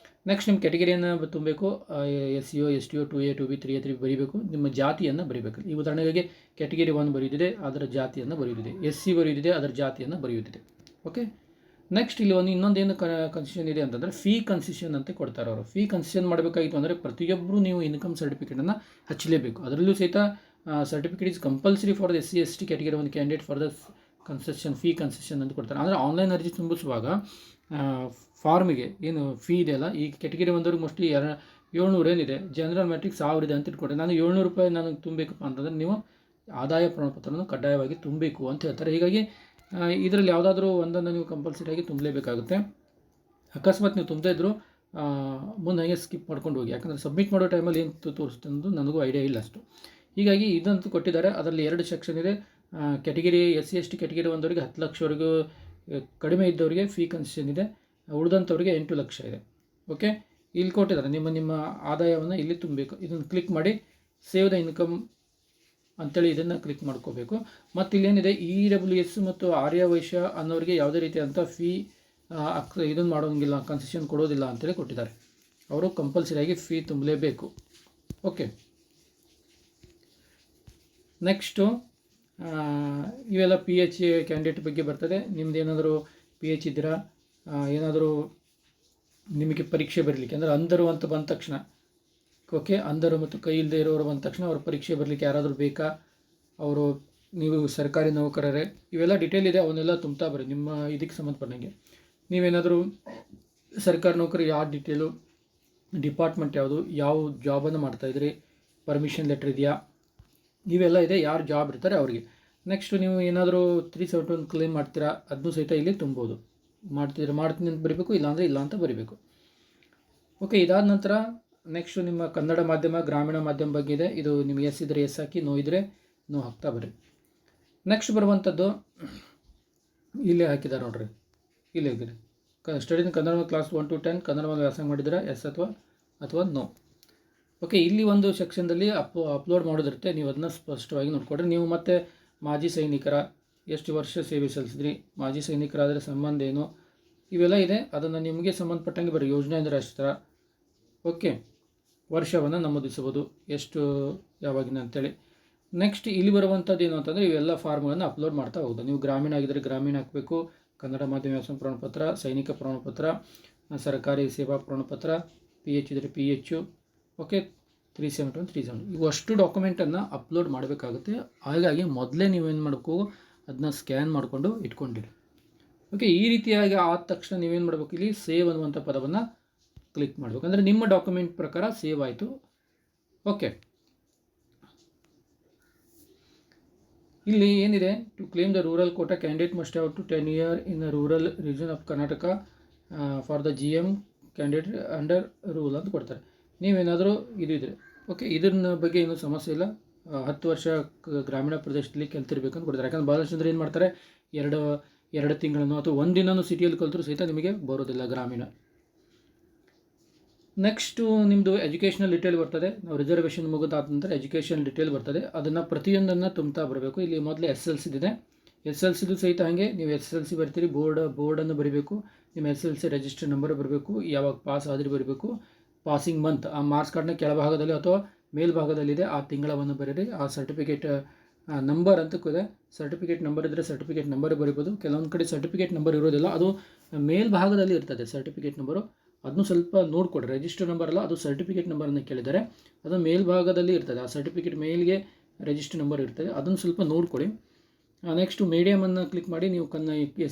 ನೆಕ್ಸ್ಟ್ ನಿಮ್ಮ ಕೆಟಗರಿಯನ್ನು ತುಂಬಬೇಕು. SCO STO 2A 2B 3A 3B ಬರೀಬೇಕು. ನಿಮ್ಮ ಜಾತಿಯನ್ನು ಬರೀಬೇಕು. ಈ ಉದಾಹರಣೆಗೆ ಕೆಟಗರಿ 1 ಬರೆಯುತ್ತಿದೆ, ಅದರ ಜಾತಿಯನ್ನು ಬರೆಯುತ್ತಿದೆ. SC ಬರೆಯುತ್ತಿದೆ, ಅದರ ಜಾತಿಯನ್ನು ಬರೆಯುತ್ತಿದೆ. ಓಕೆ, ನೆಕ್ಸ್ಟ್ ಇಲ್ಲಿ ಇನ್ನೊಂದೇನು ಕನ್ಸೆಷನ್ ಇದೆ ಅಂತಂದರೆ ಫೀ ಕನ್ಸೆಷನ್ ಅಂತ ಕೊಡ್ತಾರೆ ಅವರು. ಫೀ ಕನ್ಸೆಷನ್ ಮಾಡಬೇಕಾಗಿತ್ತು ಅಂದರೆ ಪ್ರತಿಯೊಬ್ಬರು ನೀವು ಇನ್ಕಮ್ ಸರ್ಟಿಫಿಕೇಟನ್ನು ಹಚ್ಚಲೇಬೇಕು. ಅದರಲ್ಲೂ ಸಹಿತ certificate is compulsory for the SC ST category 1 candidate for the fee concession ಅಂತ ಕೊಡ್ತಾರೆ. ಅಂದರೆ ಆನ್ಲೈನ್ ಅರ್ಜಿ ತುಂಬಿಸುವಾಗ ಫಾರ್ಮಿಗೆ ಏನು ಫೀ ಇದೆಯಲ್ಲ, ಈ ಕೆಟಗರಿ 1 ಮೋಸ್ಟ್ಲಿ 700 ಏನಿದೆ, ಜನರಲ್ ಮ್ಯಾಟ್ರಿಕ್ 1000 ಇದೆ ಅಂತ ಇಟ್ಕೊಡ್ರಿ. ನಾನು 700 ರೂಪಾಯಿ ನನಗೆ ತುಂಬಬೇಕಪ್ಪ ಅಂತಂದರೆ ನೀವು ಆದಾಯ ಪ್ರಮಾಣಪತ್ರವನ್ನು ಕಡ್ಡಾಯವಾಗಿ ತುಂಬಬೇಕು ಅಂತ ಹೇಳ್ತಾರೆ. ಹೀಗಾಗಿ ಇದರಲ್ಲಿ ಯಾವುದಾದ್ರೂ ಒಂದನ್ನು ನೀವು ಕಂಪಲ್ಸರಿಯಾಗಿ ತುಂಬಲೇಬೇಕಾಗುತ್ತೆ. ಅಕಸ್ಮಾತ್ ನೀವು ತುಂಬದೇ ಇದ್ದರೂ ಮುಂದೆ ಹಾಗೆ ಸ್ಕಿಪ್ ಮಾಡ್ಕೊಂಡು ಹೋಗಿ, ಯಾಕಂದರೆ ಸಬ್ಮಿಟ್ ಮಾಡೋ ಟೈಮಲ್ಲಿ ಏನು ತೋರಿಸುತ್ತೆ ಅನ್ನೋದು ನನಗೂ ಐಡಿಯಾ ಇಲ್ಲ ಅಷ್ಟು. ಹೀಗಾಗಿ ಇದಂತೂ ಕೊಟ್ಟಿದ್ದಾರೆ. ಅದರಲ್ಲಿ 2 ಸೆಕ್ಷನ್ ಇದೆ. ಕೆಟಗರಿ SC ST ಕೆಟಗರಿ 1 10 ಲಕ್ಷವರೆಗೂ ಕಡಿಮೆ ಇದ್ದವರಿಗೆ ಫೀ ಕನ್ಸೆಷನ್ ಇದೆ, ಉಳಿದಂಥವ್ರಿಗೆ 8 ಲಕ್ಷ ಇದೆ. ಓಕೆ, ಇಲ್ಲಿ ಕೊಟ್ಟಿದ್ದಾರೆ ನಿಮ್ಮ ಆದಾಯವನ್ನು ಇಲ್ಲಿ ತುಂಬಬೇಕು. ಇದನ್ನು ಕ್ಲಿಕ್ ಮಾಡಿ ಸೇವ್ ದ ಇನ್ಕಮ್ ಅಂತೇಳಿ ಇದನ್ನು ಕ್ಲಿಕ್ ಮಾಡ್ಕೋಬೇಕು. ಮತ್ತು ಇಲ್ಲೇನಿದೆ EWS ಮತ್ತು ಆರ್ಯವೈಶ್ಯ ಅನ್ನೋರಿಗೆ ಯಾವುದೇ ರೀತಿಯಾದಂಥ ಫೀ ಇದನ್ನು ಮಾಡೋಂಗಿಲ್ಲ, ಕನ್ಸೆಷನ್ ಕೊಡೋದಿಲ್ಲ ಅಂತೇಳಿ ಕೊಟ್ಟಿದ್ದಾರೆ. ಅವರು ಕಂಪಲ್ಸರಿಯಾಗಿ ಫೀ ತುಂಬಲೇಬೇಕು. ಓಕೆ, ನೆಕ್ಸ್ಟು ಇವೆಲ್ಲ PH ಕ್ಯಾಂಡಿಡೇಟ್ ಬಗ್ಗೆ ಬರ್ತದೆ. ನಿಮ್ದು ಏನಾದರೂ PH ಇದ್ದೀರಾ, ಏನಾದರೂ ನಿಮಗೆ ಪರೀಕ್ಷೆ ಬರಲಿಕ್ಕೆ ಅಂದರೆ ಅಂದರು ಅಂತ ಬಂದ ತಕ್ಷಣ ಓಕೆ, ಅಂಧರು ಮತ್ತು ಕೈ ಇಲ್ಲದೆ ಇರೋರು ಬಂದ ತಕ್ಷಣ ಅವ್ರ ಪರೀಕ್ಷೆ ಬರಲಿಕ್ಕೆ ಯಾರಾದರೂ ಬೇಕಾ, ಅವರು ನೀವು ಸರ್ಕಾರಿ ನೌಕರರೇ, ಇವೆಲ್ಲ ಡಿಟೇಲ್ ಇದೆ, ಅವನ್ನೆಲ್ಲ ತುಂಬ್ತಾ ಬರ್ರಿ ನಿಮ್ಮ ಇದಕ್ಕೆ ಸಂಬಂಧಪಟ್ಟಂಗೆ. ನೀವೇನಾದರೂ ಸರ್ಕಾರಿ ನೌಕರಿ ಯಾವ ಡೀಟೇಲು, ಡಿಪಾರ್ಟ್ಮೆಂಟ್ ಯಾವುದು, ಯಾವ ಜಾಬನ್ನು ಮಾಡ್ತಾಯಿದ್ರಿ, ಪರ್ಮಿಷನ್ ಲೆಟ್ರ್ ಇದೆಯಾ, ಇವೆಲ್ಲ ಇದೆ. ಯಾರು ಜಾಬ್ ಇರ್ತಾರೆ ಅವ್ರಿಗೆ. ನೆಕ್ಸ್ಟು ನೀವು ಏನಾದರೂ 371 ಕ್ಲೇಮ್ ಮಾಡ್ತೀರಾ, ಅದನ್ನೂ ಸಹಿತ ಇಲ್ಲಿ ತುಂಬೋದು. ಮಾಡ್ತೀನಿ ಅಂತ ಬರೀಬೇಕು, ಇಲ್ಲಾಂದರೆ ಇಲ್ಲ ಅಂತ ಬರೀಬೇಕು. ಓಕೆ, ಇದಾದ ನಂತರ ನೆಕ್ಸ್ಟು ನಿಮ್ಮ ಕನ್ನಡ ಮಾಧ್ಯಮ, ಗ್ರಾಮೀಣ ಮಾಧ್ಯಮ ಬಗ್ಗೆ ಇದೆ. ಇದು ನಿಮಗೆ ಎಸ್ ಇದ್ದರೆ ಎಸ್ ಹಾಕಿ, ನೋ ಇದ್ದರೆ ನೋ ಹಾಕ್ತಾ ಬರ್ರಿ. ನೆಕ್ಸ್ಟ್ ಬರುವಂಥದ್ದು ಇಲ್ಲೇ ಹಾಕಿದ್ದಾರೆ ನೋಡ್ರಿ, ಇಲ್ಲೇ ಇದ್ದೀರಿ study in Kannada class 1 to 10 Kannada ವ್ಯಾಸಂಗ ಮಾಡಿದರೆ ಎಸ್ ಅಥವಾ ನೋ. ಓಕೆ, ಇಲ್ಲಿ ಒಂದು ಸೆಕ್ಷನ್ದಲ್ಲಿ ಅಪ್ಲೋಡ್ ಮಾಡೋದಿರುತ್ತೆ, ನೀವು ಅದನ್ನ ಸ್ಪಷ್ಟವಾಗಿ ನೋಡ್ಕೊಡ್ರಿ. ನೀವು ಮತ್ತೆ ಮಾಜಿ ಸೈನಿಕರ ಎಷ್ಟು ವರ್ಷ ಸೇವೆ ಸಲ್ಲಿಸಿದ್ರಿ, ಮಾಜಿ ಸೈನಿಕರಾದರೆ ಸಂಬಂಧ ಏನು, ಇವೆಲ್ಲ ಇದೆ. ಅದನ್ನು ನಿಮಗೆ ಸಂಬಂಧಪಟ್ಟಂಗೆ ಬರೀ. ಯೋಜನೆ ಅಂದರೆ ಅಷ್ಟರ. ಓಕೆ, ವರ್ಷವನ್ನು ನಮೂದಿಸಬಹುದು, ಎಷ್ಟು ಯಾವಾಗಿನ ಅಂತೇಳಿ. ನೆಕ್ಸ್ಟ್ ಇಲ್ಲಿ ಬರುವಂಥದ್ದು ಏನು ಅಂತಂದರೆ ಇವೆಲ್ಲ ಫಾರ್ಮ್ಗಳನ್ನು ಅಪ್ಲೋಡ್ ಮಾಡ್ತಾ ಹೋಗೋದು. ನೀವು ಗ್ರಾಮೀಣ ಆಗಿದ್ದರೆ ಗ್ರಾಮೀಣ ಹಾಕಬೇಕು, ಕನ್ನಡ ಮಾಧ್ಯಮ ವ್ಯಾಸಂಗ ಪ್ರಮಾಣಪತ್ರ, ಸೈನಿಕ ಪ್ರಮಾಣಪತ್ರ, ಸರ್ಕಾರಿ ಸೇವಾ ಪ್ರಮಾಣಪತ್ರ, PH ಇದ್ದರೆ PH. ಓಕೆ, 371 370 ಇವು ಅಷ್ಟು ಡಾಕ್ಯುಮೆಂಟನ್ನು ಅಪ್ಲೋಡ್ ಮಾಡಬೇಕಾಗುತ್ತೆ. ಹಾಗಾಗಿ ಮೊದಲೇ ನೀವೇನು ಮಾಡಬೇಕು, ಅದನ್ನ ಸ್ಕ್ಯಾನ್ ಮಾಡಿಕೊಂಡು ಇಟ್ಕೊಂಡಿರಿ. ಓಕೆ, ಈ ರೀತಿಯಾಗಿ ಆದ ತಕ್ಷಣ ನೀವೇನು ಮಾಡಬೇಕು, ಇಲ್ಲಿ ಸೇವ್ ಅನ್ನುವಂಥ ಪದವನ್ನು ಕ್ಲಿಕ್ ಮಾಡಬೇಕು. ಅಂದರೆ ನಿಮ್ಮ ಡಾಕ್ಯುಮೆಂಟ್ ಪ್ರಕಾರ ಸೇವ್ ಆಯಿತು. ಓಕೆ, ಇಲ್ಲಿ ಏನಿದೆ, to claim the rural quota candidate must have to 10 years in rural region of Karnataka for the GM candidate under rule ಅಂತ ಕೊಡ್ತಾರೆ. ನೀವೇನಾದರೂ ಇದು ಇದ್ರೆ ಓಕೆ, ಇದನ್ನ ಬಗ್ಗೆ ಏನೂ ಸಮಸ್ಯೆ ಇಲ್ಲ. 10 ವರ್ಷ ಗ್ರಾಮೀಣ ಪ್ರದೇಶದಲ್ಲಿ ಕಲ್ತಿರ್ಬೇಕಂತ ಕೊಡ್ತಾರೆ. ಯಾಕಂದ್ರೆ ಭಾಳಷ್ಟು ಜನರು ಏನು ಮಾಡ್ತಾರೆ, ಎರಡು ತಿಂಗಳನ್ನು ಅಥವಾ ಒಂದು ದಿನವೂ ಸಿಟಿಯಲ್ಲಿ ಕಲ್ತರೂ ಸಹಿತ ನಿಮಗೆ ಬರೋದಿಲ್ಲ ಗ್ರಾಮೀಣ. ನೆಕ್ಸ್ಟು ನಿಮ್ಮದು ಎಜುಕೇಷನಲ್ ಡಿಟೇಲ್ ಬರ್ತದೆ. ನಾವು ರಿಸರ್ವೇಷನ್ ಮುಗಿದಾದ ನಂತರ ಎಜುಕೇಷನ್ ಡಿಟೇಲ್ ಬರ್ತದೆ. ಅದನ್ನು ಪ್ರತಿಯೊಂದನ್ನು ತುಂಬ್ತಾ ಬರಬೇಕು. ಇಲ್ಲಿ ಮೊದಲು SLC ಇದೆ. SLCದು ಸಹಿತ ಹಾಗೆ ನೀವು SLC ಬರ್ತೀರಿ, ಬೋರ್ಡನ್ನು ಬರೀಬೇಕು. ನಿಮ್ಮ SLC ರಿಜಿಸ್ಟರ್ ನಂಬರ್ ಬರಬೇಕು, ಯಾವಾಗ ಪಾಸ್ ಆದರೆ ಬರಬೇಕು, ಪಾಸಿಂಗ್ ಮಂತ್, ಆ ಮಾರ್ಕ್ಸ್ ಕಾರ್ಡ್ನ ಕೆಳಭಾಗದಲ್ಲಿ ಅಥವಾ ಮೇಲ್ಭಾಗದಲ್ಲಿದೆ ಆ ತಿಂಗಳವನ್ನು ಬರೀರಿ. ಆ ಸರ್ಟಿಫಿಕೇಟ್ ನಂಬರ್ ಅಂತ ಇದೆ, ಸರ್ಟಿಫಿಕೇಟ್ ನಂಬರ್ ಇದ್ದರೆ ಸರ್ಟಿಫಿಕೇಟ್ ನಂಬರ್ ಬರೀಬೋದು. ಕೆಲವೊಂದು ಕಡೆ ಸರ್ಟಿಫಿಕೇಟ್ ನಂಬರ್ ಇರೋದಿಲ್ಲ, ಅದು ಮೇಲ್ಭಾಗದಲ್ಲಿ ಇರ್ತದೆ ಸರ್ಟಿಫಿಕೇಟ್ ನಂಬರು. ಅದನ್ನು ಸ್ವಲ್ಪ ನೋಡಿಕೊಡ್ರಿ. ರಿಜಿಸ್ಟರ್ ನಂಬರ್ ಅಲ್ಲ, ಅದು ಸರ್ಟಿಫಿಕೇಟ್ ನಂಬರನ್ನು ಕೇಳಿದ್ದಾರೆ, ಅದು ಮೇಲ್ಭಾಗದಲ್ಲಿ ಇರ್ತದೆ. ಆ ಸರ್ಟಿಫಿಕೇಟ್ ಮೇಲ್ಗೆ ರಿಜಿಸ್ಟರ್ ನಂಬರ್ ಇರ್ತದೆ, ಅದನ್ನು ಸ್ವಲ್ಪ ನೋಡ್ಕೊಳ್ಳಿ. ನೆಕ್ಸ್ಟು ಮೀಡಿಯಮನ್ನು ಕ್ಲಿಕ್ ಮಾಡಿ. ನೀವು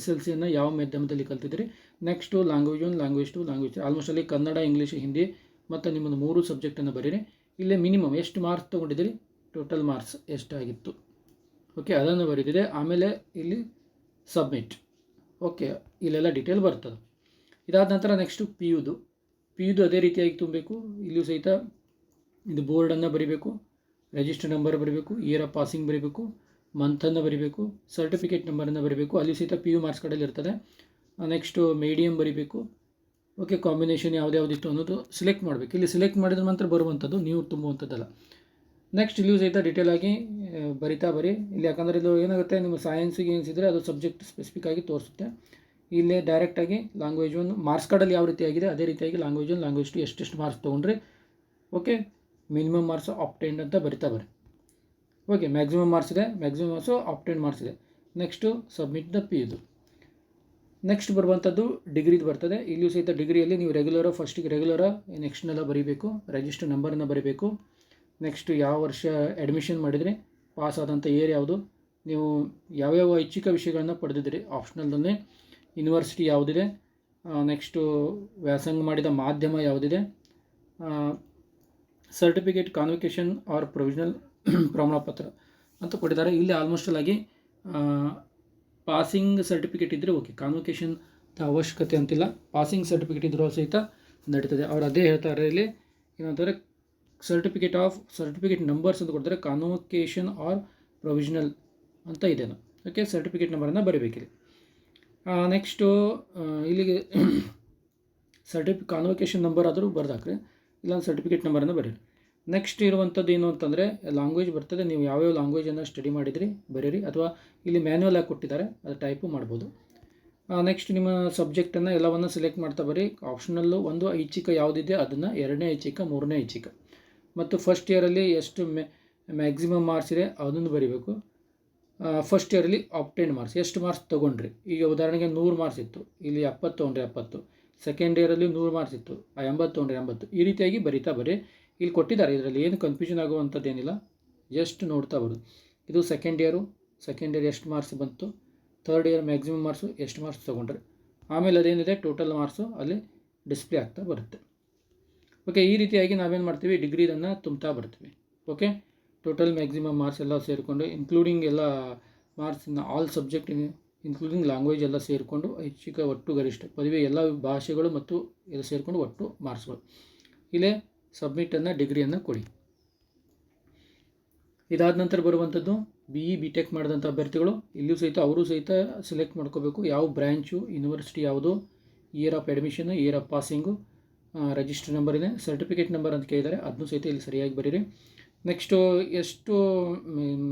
SLCಯನ್ನು ಯಾವ ಮಾಧ್ಯಮದಲ್ಲಿ ಕಲ್ತಿದ್ದೀರಿ. Next language 1, language 2, language almost ಅಲ್ಲಿ ಕನ್ನಡ, ಇಂಗ್ಲೀಷ್, ಹಿಂದಿ ಮತ್ತು ನಿಮ್ಮದು 3 ಸಬ್ಜೆಕ್ಟನ್ನು ಬರೀರಿ. ಇಲ್ಲೇ ಮಿನಿಮಮ್ ಎಷ್ಟು ಮಾರ್ಕ್ಸ್ ತೊಗೊಂಡಿದ್ದೀರಿ, ಟೋಟಲ್ ಮಾರ್ಕ್ಸ್ ಎಷ್ಟಾಗಿತ್ತು, ಓಕೆ, ಅದನ್ನು ಬರೀದಿದೆ. ಆಮೇಲೆ ಇಲ್ಲಿ ಸಬ್ಮಿಟ್. ಓಕೆ, ಇಲ್ಲೆಲ್ಲ ಡೀಟೇಲ್ ಬರ್ತದೆ. ಇದಾದ ನಂತರ ನೆಕ್ಸ್ಟು PUದು ಅದೇ ರೀತಿಯಾಗಿ ತುಂಬಬೇಕು. ಇಲ್ಲಿಯೂ ಸಹಿತ ಇದು ಬೋರ್ಡನ್ನು ಬರೀಬೇಕು, ರಿಜಿಸ್ಟರ್ ನಂಬರ್ ಬರೀಬೇಕು, ಇಯರ್ ಆಫ್ ಪಾಸಿಂಗ್ ಬರೀಬೇಕು, ಮಂತನ್ನು ಬರೀಬೇಕು, ಸರ್ಟಿಫಿಕೇಟ್ ನಂಬರನ್ನು ಬರೀಬೇಕು. ಅಲ್ಲಿ ಸಹಿತ PU ಮಾರ್ಕ್ಸ್ ಕಾರ್ಡಲ್ಲಿ ಇರ್ತದೆ. ನೆಕ್ಸ್ಟು ಮೀಡಿಯಮ್ ಬರೀಬೇಕು. ಓಕೆ, ಕಾಂಬಿನೇಷನ್ ಯಾವುದ್ಯಾವುದಿತ್ತು ಅನ್ನೋದು ಸಿಲೆಕ್ಟ್ ಮಾಡಬೇಕು. ಇಲ್ಲಿ ಸಿಲೆಕ್ಟ್ ಮಾಡಿದ ನಂತರ ಬರುವಂಥದ್ದು, ನೀವು ತುಂಬುವಂಥದ್ದಲ್ಲ. ನೆಕ್ಸ್ಟ್ ಇಲ್ಲಿಯೂ ಸಹಿತ ಡೀಟೇಲ್ ಆಗಿ ಬರಿತಾ ಬರಿ. ಇಲ್ಲಿ ಯಾಕಂದರೆ ಇದು ಏನಾಗುತ್ತೆ, ನಿಮ್ಮ ಸೈನ್ಸಿಗೆ ಏನಿಸಿದರೆ ಅದು ಸಬ್ಜೆಕ್ಟ್ ಸ್ಪೆಸಿಫಿಕ್ ಆಗಿ ತೋರಿಸುತ್ತೆ. ಇಲ್ಲೇ ಡೈರೆಕ್ಟಾಗಿ ಲ್ಯಾಂಗ್ವೇಜ್ 1 ಮಾರ್ಕ್ಸ್ ಕಾರ್ಡಲ್ಲಿ ಯಾವ ರೀತಿ ಆಗಿದೆ ಅದೇ ರೀತಿಯಾಗಿ ಲ್ಯಾಂಗ್ವೇಜ್ 1, ಲ್ಯಾಂಗ್ವೇಜ್ 2 ಎಷ್ಟೆಷ್ಟು ಮಾರ್ಕ್ಸ್ ತೊಗೊಂಡ್ರಿ. ಓಕೆ, ಮಿನಿಮಮ್ ಮಾರ್ಕ್ಸ್ ಆಪ್ಟೆಂಡ್ ಅಂತ ಬರಿತಾ ಬರ್ರಿ. ಓಕೆ, ಮ್ಯಾಕ್ಸಿಮಮ್ ಮಾರ್ಕ್ಸ್ ಇದೆ, ಮ್ಯಾಕ್ಸಿಮಮ್ ಮಾರ್ಕ್ಸು ಆಪ್ಟೆಂಡ್ ಮಾರ್ಕ್ಸ್ ಇದೆ. ನೆಕ್ಸ್ಟು ಸಬ್ಮಿಟ್ ದ PUದು. ನೆಕ್ಸ್ಟ್ ಬರುವಂಥದ್ದು ಡಿಗ್ರಿದು ಬರ್ತದೆ. ಇಲ್ಲಿಯೂ ಸಹಿತ ಡಿಗ್ರಿಯಲ್ಲಿ ನೀವು ರೆಗ್ಯುಲರ, ಫಸ್ಟಿಗೆ ರೆಗ್ಯುಲರ, ನೆಕ್ಸ್ಟ್ನೆಲ್ಲ ಬರೀಬೇಕು, ರಿಜಿಸ್ಟರ್ ನಂಬರನ್ನು ಬರೀಬೇಕು. ನೆಕ್ಸ್ಟು ಯಾವ ವರ್ಷ ಅಡ್ಮಿಷನ್ ಮಾಡಿದರೆ, ಪಾಸ್ ಆದಂಥ ಇಯರ್ ಯಾವುದು, ನೀವು ಯಾವ್ಯಾವ ಐಚ್ಛಿಕ ವಿಷಯಗಳನ್ನು ಪಡೆದಿದ್ದೀರಿ, ಆಪ್ಷನಲ್ನಲ್ಲಿ ಯೂನಿವರ್ಸಿಟಿ ಯಾವುದಿದೆ, ನೆಕ್ಸ್ಟು ವ್ಯಾಸಂಗ ಮಾಡಿದ ಮಾಧ್ಯಮ ಯಾವುದಿದೆ, ಸರ್ಟಿಫಿಕೇಟ್, ಕಾನ್ವಿಕೇಷನ್ ಆರ್ ಪ್ರೊವಿಷನಲ್ ಪ್ರಮಾಣಪತ್ರ ಅಂತ ಕೊಟ್ಟಿದ್ದಾರೆ. ಇಲ್ಲಿ ಆಲ್ಮೋಸ್ಟಲ್ ಆಗಿ ಪಾಸಿಂಗ್ ಸರ್ಟಿಫಿಕೇಟ್ ಇದ್ದರೆ ಓಕೆ, ಕಾನ್ವಿಕೇಷನ್ ಅವಶ್ಯಕತೆ ಅಂತಿಲ್ಲ, ಪಾಸಿಂಗ್ ಸರ್ಟಿಫಿಕೇಟ್ ಇದ್ರೂ ಸಹಿತ ನಡೀತದೆ. ಅವ್ರು ಅದೇ ಹೇಳ್ತಾರೆ ಇಲ್ಲಿ ಏನಂತಾರೆ, ಸರ್ಟಿಫಿಕೇಟ್ ನಂಬರ್ಸ್ ಅಂತ ಕೊಡ್ತಾರೆ, ಕಾನ್ವೊಕೇಷನ್ ಆರ್ ಪ್ರೊವಿಷನಲ್ ಅಂತ ಇದೆ. ಓಕೆ, ಸರ್ಟಿಫಿಕೇಟ್ ನಂಬರನ್ನು ಬರೀಬೇಕಿದೆ. ನೆಕ್ಸ್ಟು ಇಲ್ಲಿಗೆ ಕಾನ್ವೊಕೇಷನ್ ನಂಬರ್ ಆದರೂ ಬರ್ದಾಕ್ರಿ, ಇಲ್ಲ ಸರ್ಟಿಫಿಕೇಟ್ ನಂಬರನ್ನು ಬರೀರಿ. ನೆಕ್ಸ್ಟ್ ಇರುವಂಥದ್ದು ಏನು ಅಂತಂದರೆ ಲ್ಯಾಂಗ್ವೇಜ್ ಬರ್ತದೆ. ನೀವು ಯಾವ್ಯಾವ ಲ್ಯಾಂಗ್ವೇಜನ್ನು ಸ್ಟಡಿ ಮಾಡಿದ್ರಿ ಬರೀರಿ, ಅಥವಾ ಇಲ್ಲಿ ಮ್ಯಾನ್ಯುವಲ್ ಆಗಿ ಕೊಟ್ಟಿದ್ದಾರೆ ಅದು ಟೈಪು ಮಾಡ್ಬೋದು. ನೆಕ್ಸ್ಟ್ ನಿಮ್ಮ ಸಬ್ಜೆಕ್ಟನ್ನು ಎಲ್ಲವನ್ನು ಸೆಲೆಕ್ಟ್ ಮಾಡ್ತಾ ಬರೀ. ಆಪ್ಷನಲ್ಲು ಒಂದು ಐಚ್ಛಿಕ ಯಾವುದಿದೆ ಅದನ್ನು, 2ನೇ ಐಚ್ಛಿಕ, 3ನೇ ಐಚ್ಛಿಕ, ಮತ್ತು ಫಸ್ಟ್ ಇಯರಲ್ಲಿ ಎಷ್ಟು ಮ್ಯಾಕ್ಸಿಮಮ್ ಮಾರ್ಕ್ಸ್ ಇದೆ ಅದನ್ನು ಬರೀಬೇಕು. ಫಸ್ಟ್ ಇಯರಲ್ಲಿ ಆಪ್ಟೆಂಡ್ ಮಾರ್ಕ್ಸ್ ಎಷ್ಟು ಮಾರ್ಕ್ಸ್ ತೊಗೊಂಡ್ರಿ. ಈಗ ಉದಾಹರಣೆಗೆ 100 ಮಾರ್ಕ್ಸ್ ಇತ್ತು, ಇಲ್ಲಿ 70 ತೊಗೊಂಡ್ರಿ 70. ಸೆಕೆಂಡ್ ಇಯರಲ್ಲಿ 100 ಮಾರ್ಕ್ಸ್ ಇತ್ತು, 80 ತೊಗೊಂಡ್ರಿ 80. ಈ ರೀತಿಯಾಗಿ ಬರೀತಾ ಬರೀ. ಇಲ್ಲಿ ಕೊಟ್ಟಿದ್ದಾರೆ, ಇದರಲ್ಲಿ ಏನು ಕನ್ಫ್ಯೂಷನ್ ಆಗುವಂಥದ್ದೇನಿಲ್ಲ, ಜಸ್ಟ್ ನೋಡ್ತಾ ಬರೋದು. ಇದು ಸೆಕೆಂಡ್ ಇಯರ್ ಎಷ್ಟು ಮಾರ್ಕ್ಸ್ ಬಂತು, ಥರ್ಡ್ ಇಯರ್ ಮ್ಯಾಕ್ಸಿಮಮ್ ಮಾರ್ಕ್ಸು ಎಷ್ಟು ಮಾರ್ಕ್ಸ್ ತೊಗೊಂಡ್ರೆ, ಆಮೇಲೆ ಅದೇನಿದೆ ಟೋಟಲ್ ಮಾರ್ಕ್ಸು ಅಲ್ಲಿ ಡಿಸ್ಪ್ಲೇ ಆಗ್ತಾ ಬರುತ್ತೆ. ಓಕೆ, ಈ ರೀತಿಯಾಗಿ ನಾವೇನು ಮಾಡ್ತೀವಿ, ಡಿಗ್ರಿದನ್ನು ತುಂಬ್ತಾ ಬರ್ತೀವಿ. ಓಕೆ, ಟೋಟಲ್ ಮ್ಯಾಕ್ಸಿಮಮ್ ಮಾರ್ಕ್ಸ್ ಎಲ್ಲ ಸೇರಿಕೊಂಡು ಇನ್ಕ್ಲೂಡಿಂಗ್ ಎಲ್ಲ ಮಾರ್ಕ್ಸಿನ ಆಲ್ ಸಬ್ಜೆಕ್ಟ್ ಇನ್ಕ್ಲೂಡಿಂಗ್ ಲ್ಯಾಂಗ್ವೇಜ್ ಎಲ್ಲ ಸೇರಿಕೊಂಡು ಐಚ್ಛಿಕ ಒಟ್ಟು ಗರಿಷ್ಠ ಪದವಿ ಎಲ್ಲ ಭಾಷೆಗಳು ಮತ್ತು ಎಲ್ಲ ಸೇರಿಕೊಂಡು ಒಟ್ಟು ಮಾರ್ಕ್ಸ್ಗಳು. ಇಲ್ಲೇ ಸಬ್ಮಿಟನ್ನು ಡಿಗ್ರಿಯನ್ನು ಕೊಡಿ. ಇದಾದ ನಂತರ ಬರುವಂಥದ್ದು BE BTech ಮಾಡಿದಂಥ ಅಭ್ಯರ್ಥಿಗಳು ಇಲ್ಲಿಯೂ ಸಹಿತ ಅವರು ಸಹಿತ ಸೆಲೆಕ್ಟ್ ಮಾಡ್ಕೋಬೇಕು, ಯಾವ ಬ್ರ್ಯಾಂಚು, ಯೂನಿವರ್ಸಿಟಿ ಯಾವುದು, year of admission, year of passing, register number ಇದೆ, ಸರ್ಟಿಫಿಕೇಟ್ ನಂಬರ್ ಅಂತ ಕೇಳಿದ್ದಾರೆ, ಅದನ್ನು ಸಹಿತ ಇಲ್ಲಿ ಸರಿಯಾಗಿ ಬರೀರಿ. ನೆಕ್ಸ್ಟು ಎಷ್ಟು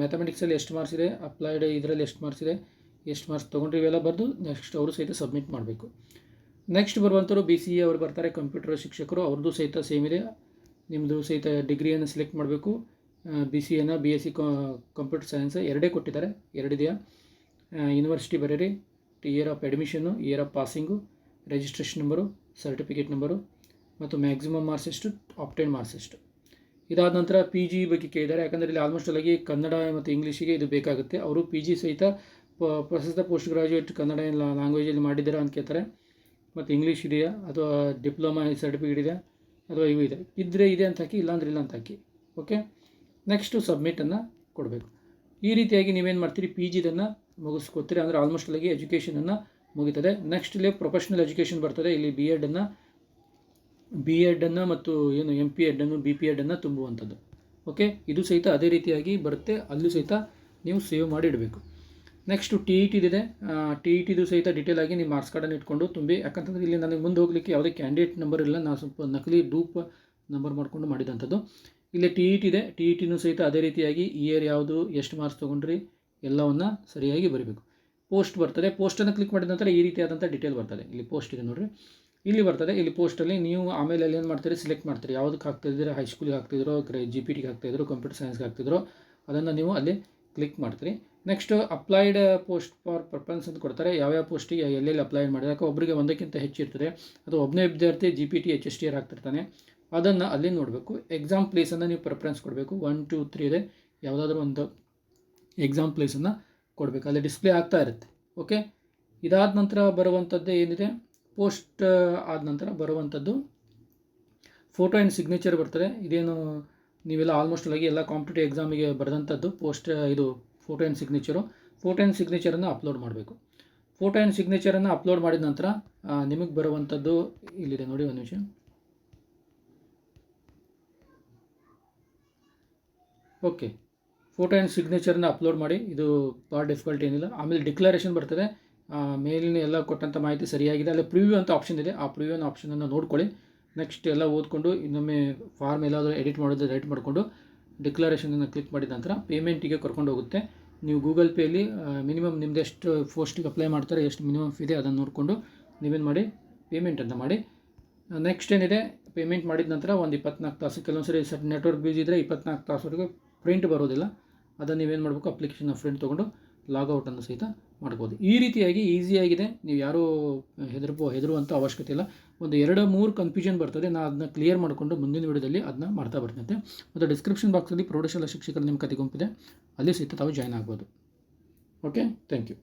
ಮ್ಯಾಥಮೆಟಿಕ್ಸಲ್ಲಿ ಎಷ್ಟು ಮಾರ್ಕ್ಸ್ ಇದೆ, ಅಪ್ಲೈಡ್ ಇದರಲ್ಲಿ ಎಷ್ಟು ಮಾರ್ಕ್ಸ್ ಇದೆ, ಎಷ್ಟು ಮಾರ್ಕ್ಸ್ ತೊಗೊಂಡ್ರೆ ಇವೆಲ್ಲ ಬರೆದು ನೆಕ್ಸ್ಟ್ ಅವರು ಸಹಿತ ಸಬ್ಮಿಟ್ ಮಾಡಬೇಕು. ನೆಕ್ಸ್ಟ್ ಬರುವಂಥವ್ರು BCA ಅವರು ಬರ್ತಾರೆ, ಕಂಪ್ಯೂಟರ್ ಶಿಕ್ಷಕರು, ಅವ್ರದ್ದು ಸಹಿತ ಸೇಮ್ ಇದೆ. ನಿಮ್ಮದು ಸಹಿತ ಡಿಗ್ರಿಯನ್ನು ಸೆಲೆಕ್ಟ್ ಮಾಡಬೇಕು. BCAನ BSc ಕಂಪ್ಯೂಟರ್ ಸೈನ್ಸ್ ಎರಡೇ ಕೊಟ್ಟಿದ್ದಾರೆ, ಎರಡಿದೆಯಾ. ಯೂನಿವರ್ಸಿಟಿ ಬರೀರಿ, year of admission, year of passing, registration number, certificate number ಮತ್ತು ಮ್ಯಾಕ್ಸಿಮಮ್ ಮಾರ್ಕ್ಸ್ ಎಷ್ಟು, ಆಪ್ಟೈನ್ ಮಾರ್ಕ್ಸ್ ಎಷ್ಟು. ಇದಾದ ನಂತರ PG ಬಗ್ಗೆ ಕೇಳಿದ್ದಾರೆ, ಯಾಕಂದರೆ ಇಲ್ಲಿ ಆಲ್ಮೋಸ್ಟ್ ಆಗಿ ಕನ್ನಡ ಮತ್ತು ಇಂಗ್ಲೀಷಿಗೆ ಇದು ಬೇಕಾಗುತ್ತೆ. ಅವರು PG ಸಹಿತ ಪ್ರಸ್ತುತ ಪೋಸ್ಟ್ ಗ್ರಾಜ್ಯುಯೇಟ್ ಕನ್ನಡ ಲ್ಯಾಂಗ್ವೇಜಲ್ಲಿ ಮಾಡಿದ್ದೀರಾ ಅಂತ ಕೇಳ್ತಾರೆ. ಮತ್ತು ಇಂಗ್ಲೀಷ್ ಇದೆಯಾ ಅಥವಾ ಡಿಪ್ಲೊಮಾ ಸರ್ಟಿಫಿಕೇಟ್ ಇದೆಯಾ ಅಥವಾ ಇವು ಇದೆ, ಇದ್ದರೆ ಇದೆ ಅಂತ ಹಾಕಿ, ಇಲ್ಲಾಂದ್ರೆ ಇಲ್ಲ ಅಂತ ಹಾಕಿ. ಓಕೆ, ನೆಕ್ಸ್ಟು ಸಬ್ಮಿಟನ್ನು ಕೊಡಬೇಕು. ಈ ರೀತಿಯಾಗಿ ನೀವೇನು ಮಾಡ್ತೀರಿ, PGದನ್ನು ಮುಗಿಸ್ಕೊತೀರಿ, ಅಂದರೆ ಆಲ್ಮೋಸ್ಟ್ ಆಗಿ ಎಜುಕೇಷನನ್ನು ಮುಗಿತದೆ. ನೆಕ್ಸ್ಟ್ ಇಲ್ಲಿ ಪ್ರೊಫೆಷ್ನಲ್ ಎಜುಕೇಷನ್ ಬರ್ತದೆ. ಇಲ್ಲಿ ಬಿ ಎಡನ್ನು ಮತ್ತು ಏನು MPEd BPEd ತುಂಬುವಂಥದ್ದು. ಓಕೆ, ಇದು ಸಹಿತ ಅದೇ ರೀತಿಯಾಗಿ ಬರುತ್ತೆ, ಅಲ್ಲೂ ಸಹಿತ ನೀವು ಸೇವ್ ಮಾಡಿ ಇಡಬೇಕು. ನೆಕ್ಸ್ಟು TET ಇದೆ. TETದು ಸಹಿತ ಡೀಟೇಲ್ ಆಗಿ ನೀವು ಮಾರ್ಕ್ಸ್ ಕಾರ್ಡನ್ನು ಇಟ್ಕೊಂಡು ತುಂಬಿ, ಯಾಕಂತಂದರೆ ಇಲ್ಲಿ ನನಗೆ ಮುಂದೆ ಹೋಗಲಿಕ್ಕೆ ಯಾವುದೇ ಕ್ಯಾಂಡಿಡೇಟ್ ನಂಬರ್ ಇಲ್ಲ, ನಾನು ಸ್ವಲ್ಪ ನಕಲಿ ಡೂಪ್ ನಂಬರ್ ಮಾಡಿಕೊಂಡು ಮಾಡಿದಂಥದ್ದು. ಇಲ್ಲಿ TET ಇದೆ, TETನೂ ಸಹಿತ ಅದೇ ರೀತಿಯಾಗಿ ಇಯರ್ ಯಾವುದು, ಎಷ್ಟು ಮಾರ್ಕ್ಸ್ ತೊಗೊಂಡ್ರಿ ಎಲ್ಲವನ್ನು ಸರಿಯಾಗಿ ಬರೀಬೇಕು. ಪೋಸ್ಟ್ ಬರ್ತದೆ, ಪೋಸ್ಟನ್ನು ಕ್ಲಿಕ್ ಮಾಡಿದ ನಂತರ ಈ ರೀತಿಯಾದಂಥ ಡೀಟೇಲ್ ಬರ್ತದೆ. ಇಲ್ಲಿ ಪೋಸ್ಟ್ ಇದೆ ನೋಡಿರಿ, ಇಲ್ಲಿ ಬರ್ತದೆ. ಇಲ್ಲಿ ಪೋಸ್ಟಲ್ಲಿ ನೀವು ಆಮೇಲೆ ಅಲ್ಲಿ ಏನು ಮಾಡ್ತೀರಿ, ಸೆಲೆಕ್ಟ್ ಮಾಡ್ತೀರಿ, ಯಾವುದಕ್ಕೆ ಹಾಕ್ತಿದ್ದೀರಾ, ಹೈಸ್ಕೂಲಿಗೆ ಹಾಕ್ತಿದ್ರೋ, GPTಗೆ ಹಾಕ್ತಿದ್ರು, ಕಂಪ್ಯೂಟರ್ ಸೈನ್ಸ್ಗೆ ಹಾಕ್ತಿದ್ರು, ಅದನ್ನು ನೀವು ಅಲ್ಲಿ ಕ್ಲಿಕ್ ಮಾಡ್ತೀರಿ. Next applied post for preference ಅಂತ ಕೊಡ್ತಾರೆ, ಯಾವ್ಯಾವ ಪೋಸ್ಟಿಗೆ ಎಲ್ಲೆಲ್ಲಿ ಅಪ್ಲೈ ಮಾಡಿದ್ರೆ, ಯಾಕೆ ಒಬ್ಬರಿಗೆ ಒಂದಕ್ಕಿಂತ ಹೆಚ್ಚಿರ್ತದೆ, ಅದು ಒಬ್ಬನೇ ವಿದ್ಯಾರ್ಥಿ GPT HSTR ಹಾಕ್ತಿರ್ತಾನೆ, ಅದನ್ನು ಅಲ್ಲಿ ನೋಡಬೇಕು. ಎಕ್ಸಾಮ್ ಪ್ಲೇಸನ್ನು ನೀವು ಪ್ರಿಫರೆನ್ಸ್ ಕೊಡಬೇಕು. 1 2 3 ಇದೆ, ಯಾವುದಾದ್ರೂ ಒಂದು ಎಕ್ಸಾಮ್ ಪ್ಲೇಸನ್ನು ಕೊಡಬೇಕು, ಅಲ್ಲಿ ಡಿಸ್ಪ್ಲೇ ಆಗ್ತಾ ಇರುತ್ತೆ. ಓಕೆ, ಇದಾದ ನಂತರ ಬರುವಂಥದ್ದು ಏನಿದೆ, ಪೋಸ್ಟ್ ಆದ ನಂತರ ಬರುವಂಥದ್ದು ಫೋಟೋ ಆ್ಯಂಡ್ ಸಿಗ್ನೇಚರ್ ಬರ್ತದೆ. ಇದೇನು ನೀವೆಲ್ಲ ಆಲ್ಮೋಸ್ಟ್ ಆಗಿ ಎಲ್ಲ ಕಾಂಪಿಟೇಟಿವ್ ಎಕ್ಸಾಮಿಗೆ ಬರೆದಂಥದ್ದು ಪೋಸ್ಟ್, ಇದು photo and signature. Photo and ಸಿಗ್ನೇಚರನ್ನು ಅಪ್ಲೋಡ್ ಮಾಡಬೇಕು. ಫೋಟೋ ಆ್ಯಂಡ್ ಸಿಗ್ನೇಚರನ್ನು ಅಪ್ಲೋಡ್ ಮಾಡಿದ ನಂತರ ನಿಮಗೆ ಬರುವಂಥದ್ದು ಇಲ್ಲಿದೆ ನೋಡಿ, ಒಂದು ನಿಮಿಷ. ಓಕೆ, ಫೋಟೋ ಆ್ಯಂಡ್ ಸಿಗ್ನೇಚರನ್ನು ಅಪ್ಲೋಡ್ ಮಾಡಿ, ಇದು ಭಾಳ ಡಿಫಿಕಲ್ಟ್ ಏನಿಲ್ಲ. ಆಮೇಲೆ ಡಿಕ್ಲರೇಷನ್ ಬರ್ತದೆ, ಮೇಲಿನ ಎಲ್ಲ ಕೊಟ್ಟಂಥ ಮಾಹಿತಿ ಸರಿಯಾಗಿದೆ. ಅಲ್ಲಿ ಪ್ರಿವ್ಯೂ ಅಂತ ಆಪ್ಷನ್ ಇದೆ, ಆ ಪ್ರಿವ್ಯೂ ಅನ್ನೋ ಆಪ್ಷನನ್ನು ನೋಡ್ಕೊಳ್ಳಿ. ನೆಕ್ಸ್ಟ್ ಎಲ್ಲ ಓದ್ಕೊಂಡು ಇನ್ನೊಮ್ಮೆ ಫಾರ್ಮ್ ಎಲ್ಲಾದರೂ ಎಡಿಟ್ ಮಾಡೋದು ಎಡಿಟ್ ಮಾಡಿಕೊಂಡು ಡಿಕ್ಲರೇಷನನ್ನು ಕ್ಲಿಕ್ ಮಾಡಿದ ನಂತರ ಪೇಮೆಂಟಿಗೆ ಕರ್ಕೊಂಡು ಹೋಗುತ್ತೆ. ನೀವು ಗೂಗಲ್ ಪೇಯಲ್ಲಿ ಮಿನಿಮಮ್ ನಿಮ್ದು ಎಷ್ಟು ಪೋಸ್ಟಿಗೆ ಅಪ್ಲೈ ಮಾಡ್ತಾರೆ, ಎಷ್ಟು ಮಿನಿಮಮ್ ಇದೆ ಅದನ್ನು ನೋಡಿಕೊಂಡು ನೀವೇನು ಮಾಡಿ ಪೇಮೆಂಟನ್ನು ಮಾಡಿ. ನೆಕ್ಸ್ಟ್ ಏನಿದೆ, ಪೇಮೆಂಟ್ ಮಾಡಿದ ನಂತರ ಒಂದು 24 ತಾಸು, ಕೆಲವೊಂದು ಸರಿ ನೆಟ್ವರ್ಕ್ ಬ್ಯುಸಿ ಇದ್ದರೆ 24 ತಾಸುವರೆಗೂ ಪ್ರಿಂಟ್ ಬರೋದಿಲ್ಲ. ಅದನ್ನು ನೀವೇನು ಮಾಡಬೇಕು, ಅಪ್ಲಿಕೇಶನ್ ಪ್ರಿಂಟ್ ತೊಗೊಂಡು ಲಾಗೌಟನ್ನು ಸಹಿತ ಮಾಡ್ಬೋದು. ಈ ರೀತಿಯಾಗಿ ಈಸಿಯಾಗಿದೆ, ನೀವು ಯಾರೂ ಹೆದರುವಂಥ ಅವಶ್ಯಕತೆ ಇಲ್ಲ. ಒಂದು 2-3 ಕನ್ಫ್ಯೂಷನ್ ಬರ್ತದೆ, ನಾನು ಅದನ್ನ ಕ್ಲಿಯರ್ ಮಾಡಿಕೊಂಡು ಮುಂದಿನ ವಿಡಿಯೋದಲ್ಲಿ ಅದನ್ನ ಮಾಡ್ತಾ ಬರ್ತೀನಿ. ಮತ್ತು ಡಿಸ್ಕ್ರಿಪ್ಷನ್ ಬಾಕ್ಸಲ್ಲಿ ಪ್ರೌಢಶಾಲಾ ಶಿಕ್ಷಕರ ನೇಮಕಾತಿ ಗುಂಪಿದೆ, ಅಲ್ಲಿ ಸಹಿತ ತಾವು ಜಾಯ್ನ್ ಆಗ್ಬೋದು. Okay, thank you.